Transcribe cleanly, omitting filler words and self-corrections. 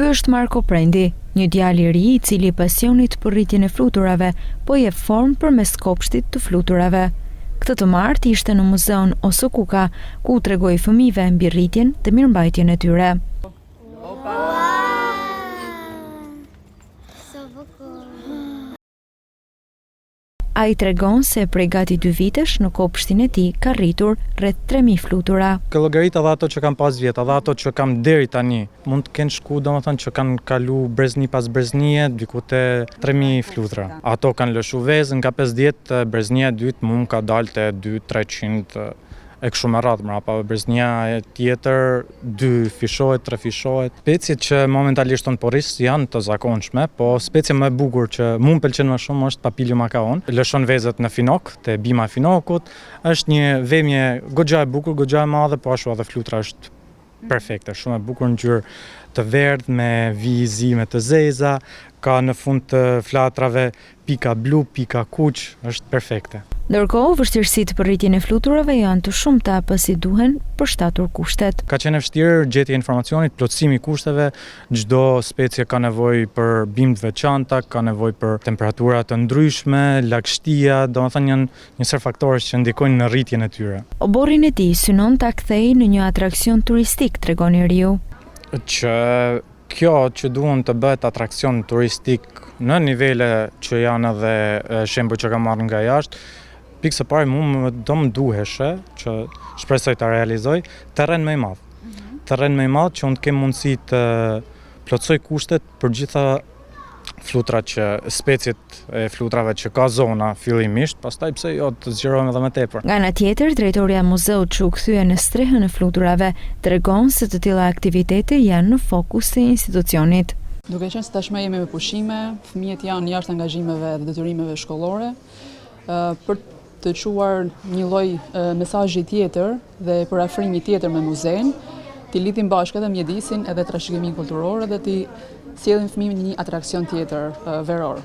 Ky është Marko Prendi, një djalë i ri i cili pasionit për rritjen e fluturave, po jep formë përmes kopshtit të fluturave. Këtë të martë ishte në muzeun Osokuka, ku u tregoi fëmijëve mbi rritjen dhe mirëmbajtjen e tyre. Ai tregon se prej gati 2 vitesh në kopshtin e tij ka rritur rreth 3000 flutura. Ka llogarit edhe ato që kam pas vjet, edhe ato që kam deri tani. Mund të kenë shku, domethënë që kanë kalu brezni pas breznie, diku te 3000 flutura. Ato kanë lëshu vezën, nga 50 breznia e dytë mund ka dalë te 200-300 e kështu me radhë mrapa. Breznia e tjetër 2 fishohet, 3 fishohet. Speciet që momentalisht tonë porris janë të zakonshme, po specia më e bukur që mu më pëlqen më shumë është Papilium macaon. Lëshon vezët në finok, te bima e finokut. Është një vemje goxha e bukur, goxha e madhe, po ashtu edhe flutura është perfekte, shumë e bukur, ngjyrë të verdhë me vizime të zeza, ka në fund të flatrave pika blu, pika kuq, është perfekte. Ndërkohë, vështirësitë për rritjen e fluturave janë të shumta pasi duhen përshtatur kushtet. Ka qenë vështirë gjetja e informacionit, plotësimi i kushteve, çdo specie ka nevojë për bimë të veçanta, ka nevojë për temperatura të ndryshme, lagështia, domethënë janë një sër faktorësh që ndikojnë në rritjen e tyre. Oborrin e tij synon ta kthejë në një atraksion turistik, tregon i riu. Që kjo që duhen të bëhet atraksion turistik në nivele që janë edhe shembuj që kam marrë nga jashtë, pikë së pari do më duheshe, që shpresoj ta realizoj, terren më i madh. Terren më i madh që unë të kem mundësi të plotësoj kushtet për gjitha flutrat që speciet e flutrave që ka zona fillimisht, pastaj pse jo të zgjerojmë edhe më tepër. Nga ana tjetër, drejtoria e muzeut që u kthye në strehën e fluturave tregon se të tilla aktivitete janë në fokus të institucionit. Duke qenë se tashmë jemi me pushime, fëmijët janë jashtë angazhimeve dhe detyrimeve shkollore, për të quar një lloj mesazhi tjetër dhe për afrimi tjetër me muzein, t'i lidhim bashkë edhe mjedisin edhe trashëgiminë kulturore dhe t'i sjellim fëmijët në një atraksion tjetër veror.